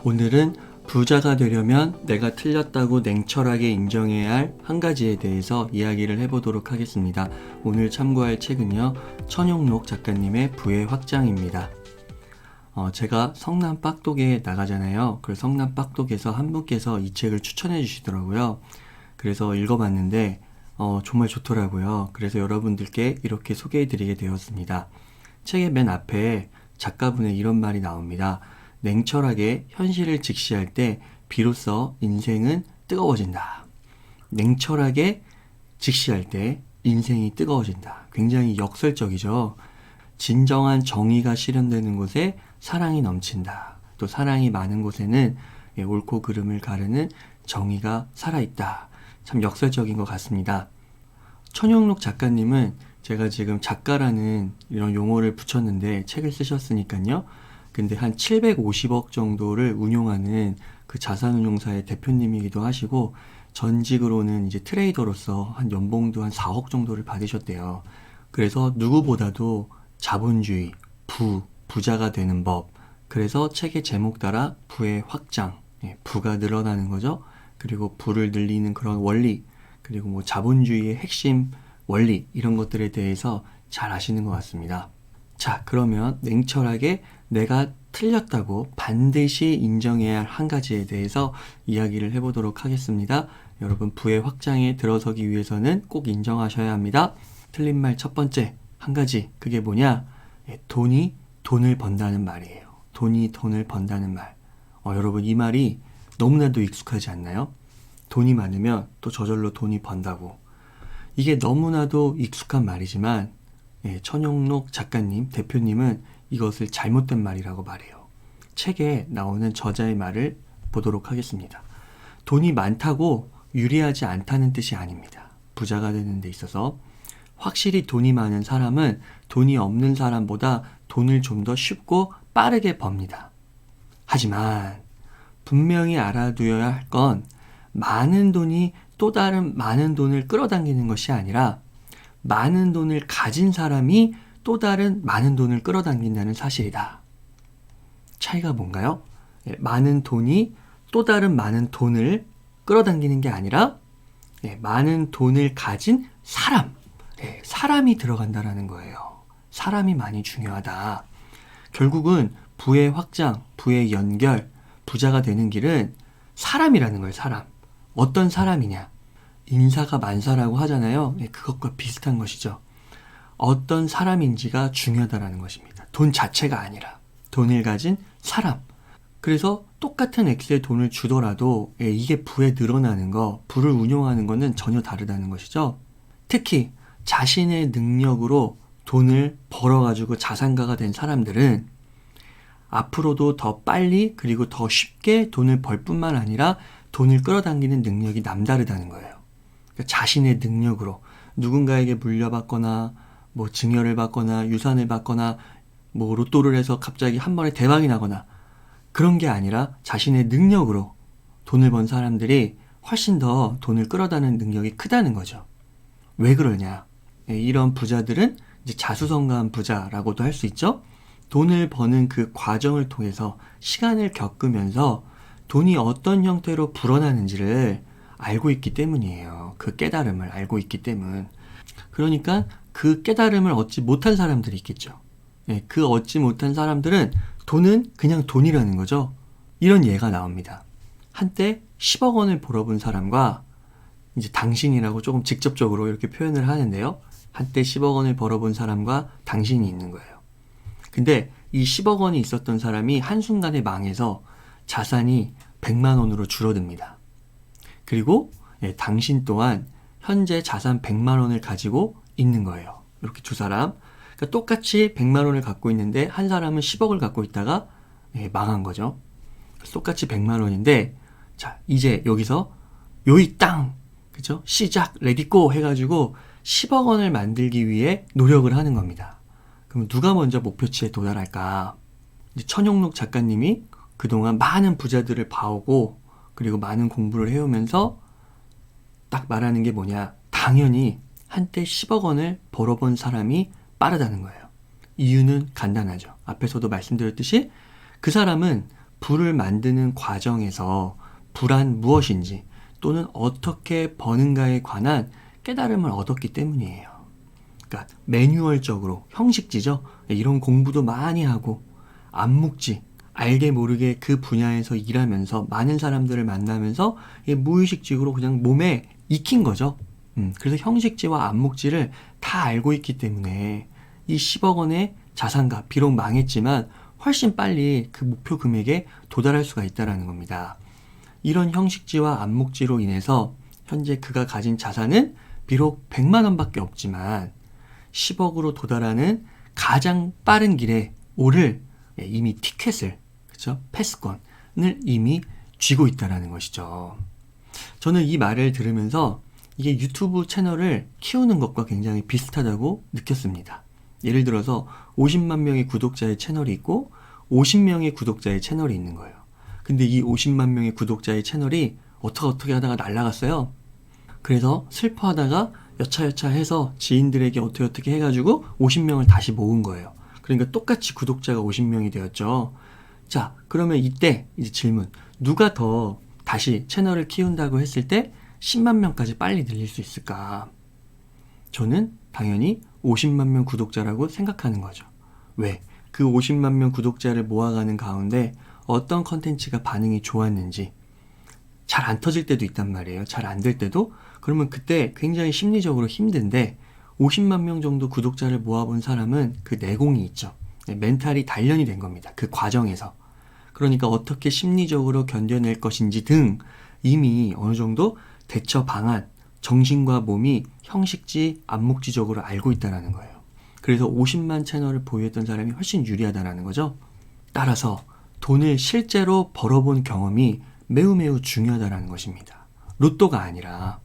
오늘은 부자가 되려면 내가 틀렸다고 냉철하게 인정해야 할 한 가지에 대해서 이야기를 해보도록 하겠습니다. 오늘 참고할 책은요, 천용록 작가님의 부의 확장입니다. 제가 성남 빡독에 나가잖아요. 그 성남 빡독에서 한 분께서 이 책을 추천해 주시더라고요. 그래서 읽어봤는데 정말 좋더라고요. 그래서 여러분들께 이렇게 소개해 드리게 되었습니다. 책의 맨 앞에 작가분의 이런 말이 나옵니다. 냉철하게 현실을 직시할 때 비로소 인생은 뜨거워진다. 냉철하게 직시할 때 인생이 뜨거워진다. 굉장히 역설적이죠. 진정한 정의가 실현되는 곳에 사랑이 넘친다. 또 사랑이 많은 곳에는 옳고 그름을 가르는 정의가 살아있다. 참 역설적인 것 같습니다. 천용록 작가님은 제가 지금 작가라는 이런 용어를 붙였는데 책을 쓰셨으니까요. 근데 한 750억 정도를 운용하는 그 자산운용사의 대표님이기도 하시고, 전직으로는 이제 트레이더로서 한 연봉도 한 4억 정도를 받으셨대요. 그래서 누구보다도 자본주의, 부자가 되는 법. 그래서 책의 제목 따라 부의 확장, 부가 늘어나는 거죠. 그리고 부를 늘리는 그런 원리, 그리고 뭐 자본주의의 핵심 원리, 이런 것들에 대해서 잘 아시는 것 같습니다. 자, 그러면 냉철하게 내가 틀렸다고 반드시 인정해야 할 한 가지에 대해서 이야기를 해보도록 하겠습니다. 여러분, 부의 확장에 들어서기 위해서는 꼭 인정하셔야 합니다. 틀린 말 첫 번째, 한 가지, 그게 뭐냐? 돈이 돈을 번다는 말이에요. 돈이 돈을 번다는 말. 여러분, 이 말이 너무나도 익숙하지 않나요? 돈이 많으면 또 저절로 돈이 번다고. 이게 너무나도 익숙한 말이지만 천용록 작가님, 대표님은 이것을 잘못된 말이라고 말해요. 책에 나오는 저자의 말을 보도록 하겠습니다. 돈이 많다고 유리하지 않다는 뜻이 아닙니다. 부자가 되는 데 있어서 확실히 돈이 많은 사람은 돈이 없는 사람보다 돈을 좀 더 쉽고 빠르게 법니다. 하지만 분명히 알아두어야 할 건 많은 돈이 또 다른 많은 돈을 끌어당기는 것이 아니라 많은 돈을 가진 사람이 또 다른 많은 돈을 끌어당긴다는 사실이다. 차이가 뭔가요? 많은 돈이 또 다른 많은 돈을 끌어당기는 게 아니라 많은 돈을 가진 사람, 사람이 들어간다라는 거예요. 사람이 많이 중요하다. 결국은 부의 확장, 부의 연결, 부자가 되는 길은 사람이라는 거예요. 사람. 어떤 사람이냐? 인사가 만사라고 하잖아요. 그것과 비슷한 것이죠. 어떤 사람인지가 중요하다는 것입니다. 돈 자체가 아니라 돈을 가진 사람. 그래서 똑같은 액수의 돈을 주더라도 이게 부에 늘어나는 거, 부를 운용하는 거는 전혀 다르다는 것이죠. 특히 자신의 능력으로 돈을 벌어가지고 자산가가 된 사람들은 앞으로도 더 빨리 그리고 더 쉽게 돈을 벌 뿐만 아니라 돈을 끌어당기는 능력이 남다르다는 거예요. 그러니까 자신의 능력으로 누군가에게 물려받거나 뭐 증여를 받거나 유산을 받거나 뭐 로또를 해서 갑자기 한 번에 대박이 나거나 그런 게 아니라 자신의 능력으로 돈을 번 사람들이 훨씬 더 돈을 끌어다는 능력이 크다는 거죠. 왜 그러냐? 이런 부자들은 이제 자수성가한 부자라고도 할 수 있죠. 돈을 버는 그 과정을 통해서 시간을 겪으면서 돈이 어떤 형태로 불어나는지를 알고 있기 때문이에요. 그 깨달음을 알고 있기 때문. 그러니까 그 깨달음을 얻지 못한 사람들이 있겠죠. 그 얻지 못한 사람들은 돈은 그냥 돈이라는 거죠. 이런 예가 나옵니다. 한때 10억 원을 벌어본 사람과 이제 당신이라고 조금 직접적으로 이렇게 표현을 하는데요. 한때 10억 원을 벌어본 사람과 당신이 있는 거예요. 근데 이 10억 원이 있었던 사람이 한순간에 망해서 자산이 100만 원으로 줄어듭니다. 그리고 당신 또한 현재 자산 100만 원을 가지고 있는 거예요. 이렇게 두 사람. 그러니까 똑같이 100만 원을 갖고 있는데 한 사람은 10억을 갖고 있다가 망한 거죠. 똑같이 100만 원인데 자, 이제 여기서 요이 땅! 그죠? 시작! 레디고! 해가지고 10억 원을 만들기 위해 노력을 하는 겁니다. 그럼 누가 먼저 목표치에 도달할까? 이제 천용록 작가님이 그동안 많은 부자들을 봐오고 그리고 많은 공부를 해오면서 딱 말하는 게 뭐냐? 당연히 한때 10억 원을 벌어본 사람이 빠르다는 거예요. 이유는 간단하죠. 앞에서도 말씀드렸듯이 그 사람은 부를 만드는 과정에서 부란 무엇인지 또는 어떻게 버는가에 관한 깨달음을 얻었기 때문이에요. 그러니까 매뉴얼적으로 형식지죠. 이런 공부도 많이 하고 암묵지, 알게 모르게 그 분야에서 일하면서 많은 사람들을 만나면서 무의식적으로 그냥 몸에 익힌 거죠. 그래서 형식지와 암묵지를 다 알고 있기 때문에 이 10억 원의 자산가, 비록 망했지만 훨씬 빨리 그 목표 금액에 도달할 수가 있다는 겁니다. 이런 형식지와 암묵지로 인해서 현재 그가 가진 자산은 비록 100만 원밖에 없지만 10억으로 도달하는 가장 빠른 길에 오를 이미 티켓을, 그렇죠? 패스권을 이미 쥐고 있다는 것이죠. 저는 이 말을 들으면서 이게 유튜브 채널을 키우는 것과 굉장히 비슷하다고 느꼈습니다. 예를 들어서 50만 명의 구독자의 채널이 있고 50명의 구독자의 채널이 있는 거예요. 근데 이 50만 명의 구독자의 채널이 어떻게 하다가 날아갔어요. 그래서 슬퍼하다가 여차여차 해서 지인들에게 어떻게 해가지고 50명을 다시 모은 거예요. 그러니까 똑같이 구독자가 50명이 되었죠. 자, 그러면 이때 이제 질문. 누가 더 다시 채널을 키운다고 했을 때 10만 명까지 빨리 늘릴 수 있을까? 저는 당연히 50만 명 구독자라고 생각하는 거죠. 왜? 그 50만 명 구독자를 모아가는 가운데 어떤 컨텐츠가 반응이 좋았는지 잘 안 터질 때도 있단 말이에요. 잘 안 될 때도. 그러면 그때 굉장히 심리적으로 힘든데 50만 명 정도 구독자를 모아본 사람은 그 내공이 있죠. 멘탈이 단련이 된 겁니다. 그 과정에서. 그러니까 어떻게 심리적으로 견뎌낼 것인지 등 이미 어느 정도 대처 방안, 정신과 몸이 형식지, 암묵지적으로 알고 있다는 거예요. 그래서 50만 채널을 보유했던 사람이 훨씬 유리하다는 거죠. 따라서 돈을 실제로 벌어본 경험이 매우 중요하다는 것입니다. 로또가 아니라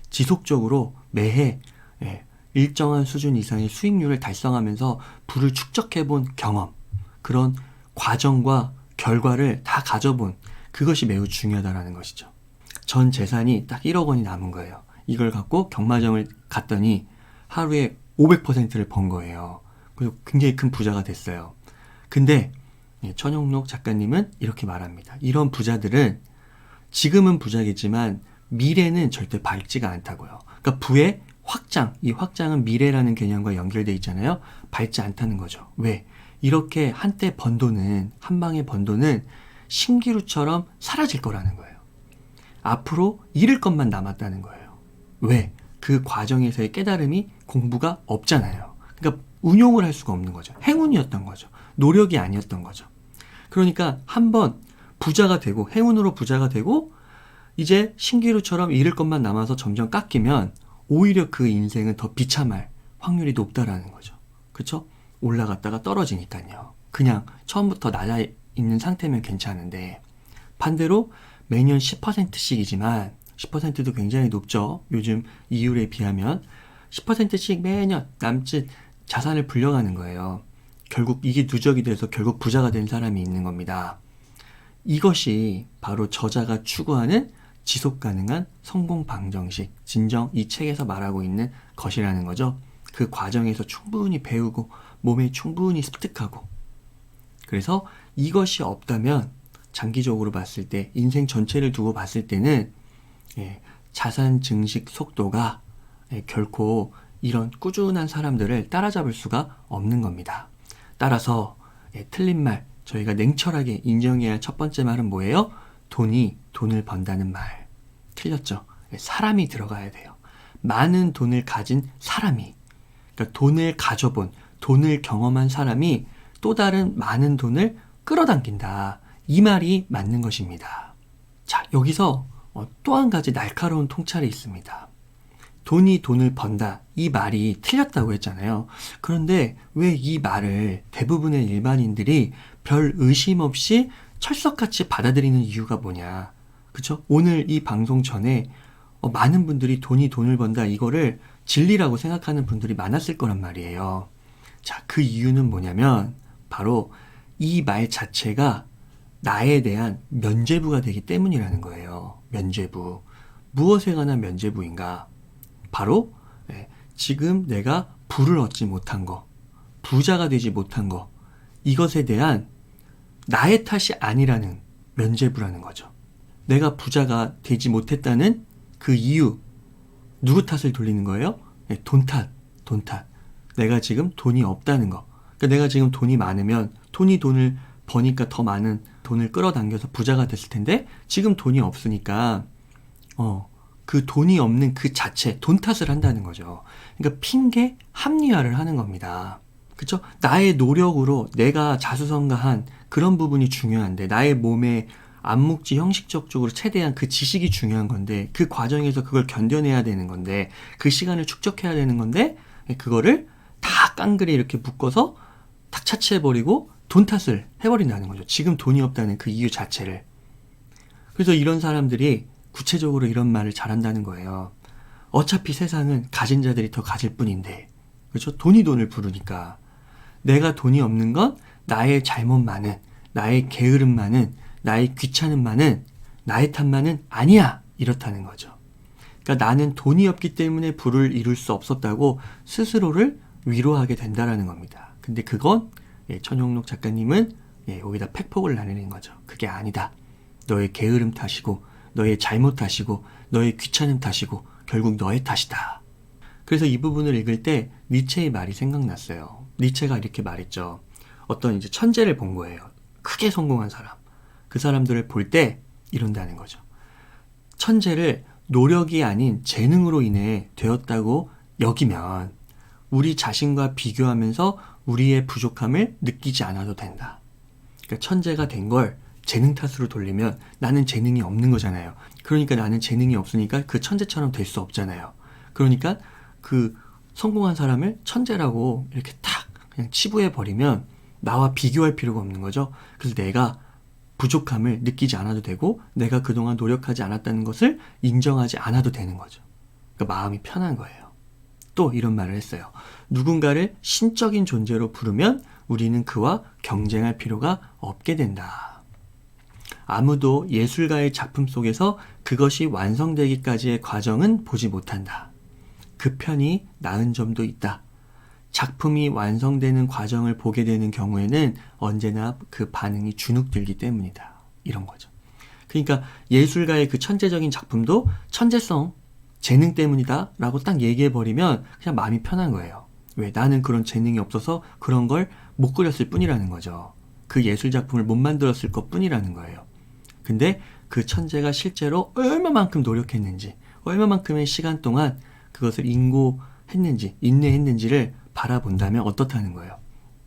지속적으로 매해 일정한 수준 이상의 수익률을 달성하면서 부를 축적해본 경험, 그런 과정과 결과를 다 가져본 그것이 매우 중요하다는 것이죠. 전 재산이 딱 1억 원이 남은 거예요. 이걸 갖고 경마장을 갔더니 하루에 500%를 번 거예요. 그래서 굉장히 큰 부자가 됐어요. 근데 천용록 작가님은 이렇게 말합니다. 이런 부자들은 지금은 부자겠지만 미래는 절대 밝지가 않다고요. 그러니까 부의 확장, 이 확장은 미래라는 개념과 연결되어 있잖아요. 밝지 않다는 거죠. 왜? 이렇게 한때 번 돈은, 한 방에 번 돈은 신기루처럼 사라질 거라는 거예요. 앞으로 잃을 것만 남았다는 거예요. 왜? 그 과정에서의 깨달음이 공부가 없잖아요. 그러니까 운용을 할 수가 없는 거죠. 행운이었던 거죠. 노력이 아니었던 거죠. 그러니까 한번 부자가 되고 행운으로 부자가 되고 이제 신기루처럼 잃을 것만 남아서 점점 깎이면 오히려 그 인생은 더 비참할 확률이 높다라는 거죠. 그렇죠? 올라갔다가 떨어지니까요. 그냥 처음부터 낮아 있는 상태면 괜찮은데 반대로 매년 10%씩이지만 10%도 굉장히 높죠. 요즘 이율에 비하면 10%씩 매년 남짓 자산을 불려가는 거예요. 결국 이게 누적이 돼서 결국 부자가 된 사람이 있는 겁니다. 이것이 바로 저자가 추구하는 지속 가능한 성공 방정식, 진정 이 책에서 말하고 있는 것이라는 거죠. 그 과정에서 충분히 배우고 몸에 충분히 습득하고 그래서 이것이 없다면 장기적으로 봤을 때 인생 전체를 두고 봤을 때는 자산 증식 속도가 결코 이런 꾸준한 사람들을 따라잡을 수가 없는 겁니다. 따라서 틀린 말, 저희가 냉철하게 인정해야 할 첫 번째 말은 뭐예요? 돈이 돈을 번다는 말. 틀렸죠? 사람이 들어가야 돼요. 많은 돈을 가진 사람이, 그러니까 돈을 가져본, 돈을 경험한 사람이 또 다른 많은 돈을 끌어당긴다. 이 말이 맞는 것입니다. 자, 여기서 또 한 가지 날카로운 통찰이 있습니다. 돈이 돈을 번다. 이 말이 틀렸다고 했잖아요. 그런데 왜 이 말을 대부분의 일반인들이 별 의심 없이 철석같이 받아들이는 이유가 뭐냐. 그쵸? 오늘 이 방송 전에 많은 분들이 돈이 돈을 번다 이거를 진리라고 생각하는 분들이 많았을 거란 말이에요. 자, 그 이유는 뭐냐면 바로 이 말 자체가 나에 대한 면죄부가 되기 때문이라는 거예요. 면죄부. 무엇에 관한 면죄부인가? 바로 지금 내가 부를 얻지 못한 거, 부자가 되지 못한 거, 이것에 대한 나의 탓이 아니라는 면죄부라는 거죠. 내가 부자가 되지 못했다는 그 이유, 누구 탓을 돌리는 거예요? 네, 돈 탓. 내가 지금 돈이 없다는 거. 그러니까 내가 지금 돈이 많으면 돈을 버니까 더 많은 돈을 끌어당겨서 부자가 됐을 텐데 지금 돈이 없으니까 그 돈이 없는 그 자체, 돈 탓을 한다는 거죠. 그러니까 핑계 합리화를 하는 겁니다. 그쵸? 나의 노력으로 내가 자수성가한 그런 부분이 중요한데 나의 몸에 암묵지 형식적으로 최대한 그 지식이 중요한 건데 그 과정에서 그걸 견뎌내야 되는 건데 그 시간을 축적해야 되는 건데 그거를 다 깡그리 이렇게 묶어서 탁 차치해버리고 돈 탓을 해버린다는 거죠. 지금 돈이 없다는 그 이유 자체를. 그래서 이런 사람들이 구체적으로 이런 말을 잘한다는 거예요. 어차피 세상은 가진 자들이 더 가질 뿐인데, 그렇죠? 돈이 돈을 부르니까. 내가 돈이 없는 건 나의 잘못만은, 나의 게으름만은, 나의 귀찮음만은, 나의 탓만은 아니야! 이렇다는 거죠. 그러니까 나는 돈이 없기 때문에 부를 이룰 수 없었다고 스스로를 위로하게 된다라는 겁니다. 근데 그건 천용록 작가님은 여기다 팩폭을 나누는 거죠. 그게 아니다. 너의 게으름 탓이고 너의 잘못 탓이고 너의 귀찮음 탓이고 결국 너의 탓이다. 그래서 이 부분을 읽을 때 니체의 말이 생각났어요. 니체가 이렇게 말했죠. 어떤 이제 천재를 본 거예요. 크게 성공한 사람. 그 사람들을 볼 때 이런다는 거죠. 천재를 노력이 아닌 재능으로 인해 되었다고 여기면 우리 자신과 비교하면서 우리의 부족함을 느끼지 않아도 된다. 그러니까 천재가 된 걸 재능 탓으로 돌리면 나는 재능이 없는 거잖아요. 그러니까 나는 재능이 없으니까 그 천재처럼 될 수 없잖아요. 그러니까 그 성공한 사람을 천재라고 이렇게 탁 그냥 치부해버리면 나와 비교할 필요가 없는 거죠. 그래서 내가 부족함을 느끼지 않아도 되고 내가 그동안 노력하지 않았다는 것을 인정하지 않아도 되는 거죠. 그러니까 마음이 편한 거예요. 또 이런 말을 했어요. 누군가를 신적인 존재로 부르면 우리는 그와 경쟁할 필요가 없게 된다. 아무도 예술가의 작품 속에서 그것이 완성되기까지의 과정은 보지 못한다. 그 편이 나은 점도 있다. 작품이 완성되는 과정을 보게 되는 경우에는 언제나 그 반응이 주눅들기 때문이다. 이런 거죠. 그러니까 예술가의 그 천재적인 작품도 천재성, 재능 때문이다 라고 딱 얘기해버리면 그냥 마음이 편한 거예요. 왜? 나는 그런 재능이 없어서 그런 걸 못 그렸을 뿐이라는 거죠. 그 예술 작품을 못 만들었을 것 뿐이라는 거예요. 근데 그 천재가 실제로 얼마만큼 노력했는지, 얼마만큼의 시간 동안 그것을 인고했는지, 인내했는지를 바라본다면 어떻다는 거예요.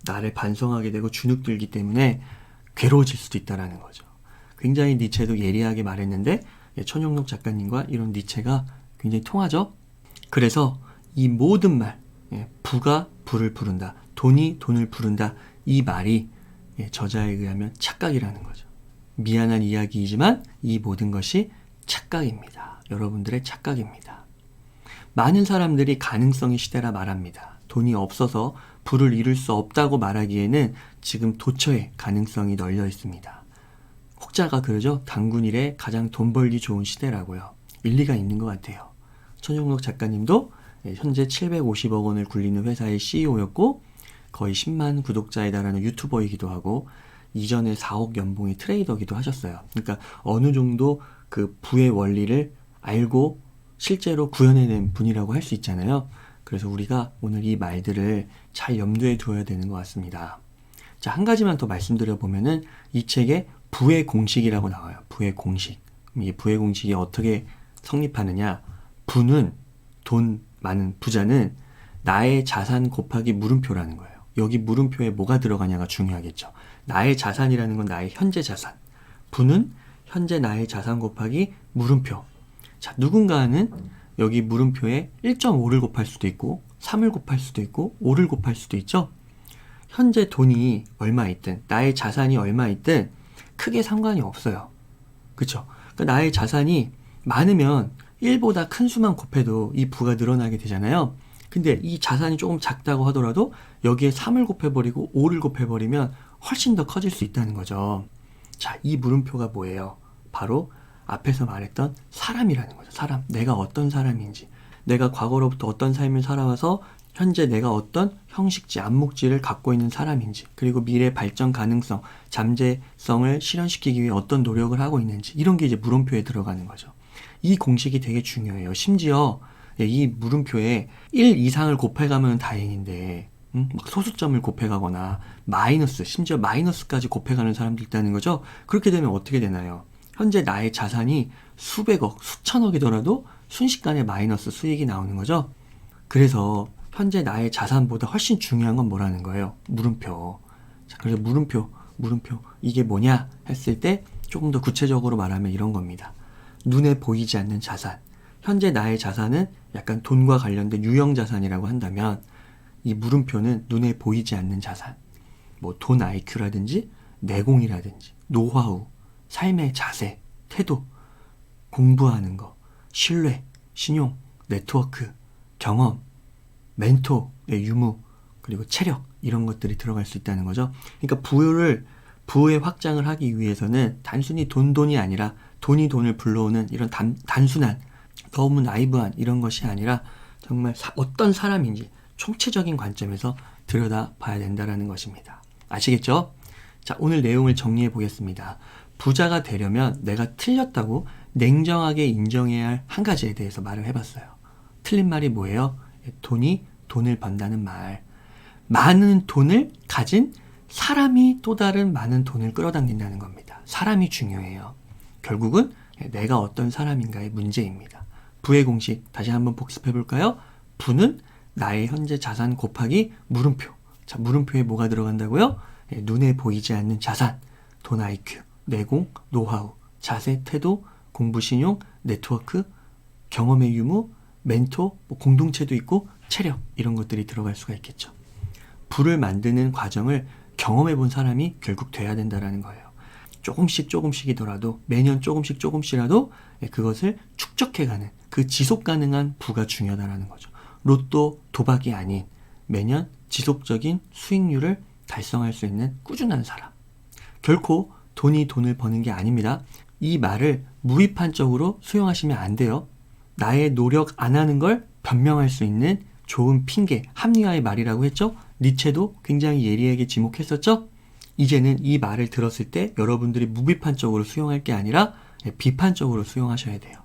나를 반성하게 되고 주눅들기 때문에 괴로워질 수도 있다는 거죠. 굉장히 니체도 예리하게 말했는데 천용록 작가님과 이런 니체가 굉장히 통하죠. 그래서 이 모든 말, 부가 부를 부른다, 돈이 돈을 부른다, 이 말이 저자에 의하면 착각이라는 거죠. 미안한 이야기이지만 이 모든 것이 착각입니다. 여러분들의 착각입니다. 많은 사람들이 가능성의 시대라 말합니다. 돈이 없어서 부를 이룰 수 없다고 말하기에는 지금 도처에 가능성이 널려 있습니다. 혹자가 그러죠. 당군일에 가장 돈 벌기 좋은 시대라고요. 일리가 있는 것 같아요. 천용록 작가님도 현재 750억 원을 굴리는 회사의 CEO였고 거의 10만 구독자에 달하는 유튜버이기도 하고 이전에 4억 연봉의 트레이더기도 하셨어요. 그러니까 어느 정도 그 부의 원리를 알고 실제로 구현해낸 분이라고 할 수 있잖아요. 그래서 우리가 오늘 이 말들을 잘 염두에 두어야 되는 것 같습니다. 자, 한 가지만 더 말씀드려보면은 이 책에 부의 공식이라고 나와요. 부의 공식. 이 부의 공식이 어떻게 성립하느냐. 부는 돈 많은 부자는 나의 자산 곱하기 물음표라는 거예요. 여기 물음표에 뭐가 들어가냐가 중요하겠죠. 나의 자산이라는 건 나의 현재 자산. 부는 현재 나의 자산 곱하기 물음표. 자, 누군가는 여기 물음표에 1.5를 곱할 수도 있고 3을 곱할 수도 있고 5를 곱할 수도 있죠. 현재 돈이 얼마 있든 나의 자산이 얼마 있든 크게 상관이 없어요. 그렇죠? 그러니까 나의 자산이 많으면 1보다 큰 수만 곱해도 이 부가 늘어나게 되잖아요. 근데 이 자산이 조금 작다고 하더라도 여기에 3을 곱해버리고 5를 곱해버리면 훨씬 더 커질 수 있다는 거죠. 자, 이 물음표가 뭐예요? 바로 앞에서 말했던 사람이라는 거죠. 사람. 내가 어떤 사람인지. 내가 과거로부터 어떤 삶을 살아와서 현재 내가 어떤 형식지, 암묵지를 갖고 있는 사람인지, 그리고 미래 발전 가능성, 잠재성을 실현시키기 위해 어떤 노력을 하고 있는지, 이런 게 이제 물음표에 들어가는 거죠. 이 공식이 되게 중요해요. 심지어 이 물음표에 1 이상을 곱해가면 다행인데 막 소수점을 곱해가거나 마이너스, 심지어 마이너스까지 곱해가는 사람도 있다는 거죠. 그렇게 되면 어떻게 되나요? 현재 나의 자산이 수백억, 수천억이더라도 순식간에 마이너스 수익이 나오는 거죠. 그래서 현재 나의 자산보다 훨씬 중요한 건 뭐라는 거예요? 물음표. 자, 그래서 물음표 이게 뭐냐 했을 때 조금 더 구체적으로 말하면 이런 겁니다. 눈에 보이지 않는 자산. 현재 나의 자산은 약간 돈과 관련된 유형 자산이라고 한다면 이 물음표는 눈에 보이지 않는 자산. 뭐 돈 IQ라든지 내공이라든지 노하우, 삶의 자세, 태도, 공부하는 거, 신뢰, 신용, 네트워크, 경험, 멘토의 유무, 그리고 체력, 이런 것들이 들어갈 수 있다는 거죠. 그러니까 부의 확장을 하기 위해서는 단순히 돈이 아니라 돈이 돈을 불러오는 이런 단순한, 너무 나이브한 이런 것이 아니라 정말 어떤 사람인지 총체적인 관점에서 들여다봐야 된다는 것입니다. 아시겠죠? 자, 오늘 내용을 정리해 보겠습니다. 부자가 되려면 내가 틀렸다고 냉정하게 인정해야 할 한 가지에 대해서 말을 해봤어요. 틀린 말이 뭐예요? 돈이 돈을 번다는 말. 많은 돈을 가진 사람이 또 다른 많은 돈을 끌어당긴다는 겁니다. 사람이 중요해요. 결국은 내가 어떤 사람인가의 문제입니다. 부의 공식 다시 한번 복습해 볼까요? 부는 나의 현재 자산 곱하기 물음표. 자, 물음표에 뭐가 들어간다고요? 눈에 보이지 않는 자산, 돈 IQ, 내공, 노하우, 자세, 태도, 공부 신용, 네트워크, 경험의 유무, 멘토, 공동체도 있고 체력, 이런 것들이 들어갈 수가 있겠죠. 부를 만드는 과정을 경험해 본 사람이 결국 돼야 된다는 거예요. 조금씩이더라도 매년 조금씩이라도 그것을 축적해가는 그 지속 가능한 부가 중요하다는 거죠. 로또, 도박이 아닌 매년 지속적인 수익률을 달성할 수 있는 꾸준한 사람. 결코 돈이 돈을 버는 게 아닙니다. 이 말을 무비판적으로 수용하시면 안 돼요. 나의 노력 안 하는 걸 변명할 수 있는 좋은 핑계, 합리화의 말이라고 했죠? 니체도 굉장히 예리하게 지목했었죠? 이제는 이 말을 들었을 때 여러분들이 무비판적으로 수용할 게 아니라 비판적으로 수용하셔야 돼요.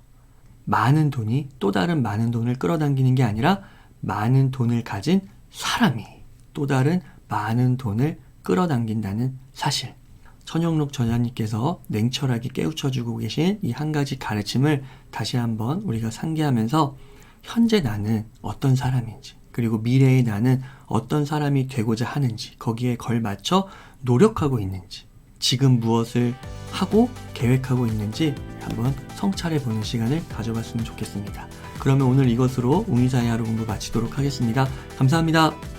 많은 돈이 또 다른 많은 돈을 끌어당기는 게 아니라 많은 돈을 가진 사람이 또 다른 많은 돈을 끌어당긴다는 사실. 천영록 전하님께서 냉철하게 깨우쳐주고 계신 이 한 가지 가르침을 다시 한번 우리가 상기하면서 현재 나는 어떤 사람인지, 그리고 미래의 나는 어떤 사람이 되고자 하는지, 거기에 걸맞춰 노력하고 있는지, 지금 무엇을 하고 계획하고 있는지 한번 성찰해 보는 시간을 가져봤으면 좋겠습니다. 그러면 오늘 이것으로 웅이사의 하루 공부 마치도록 하겠습니다. 감사합니다.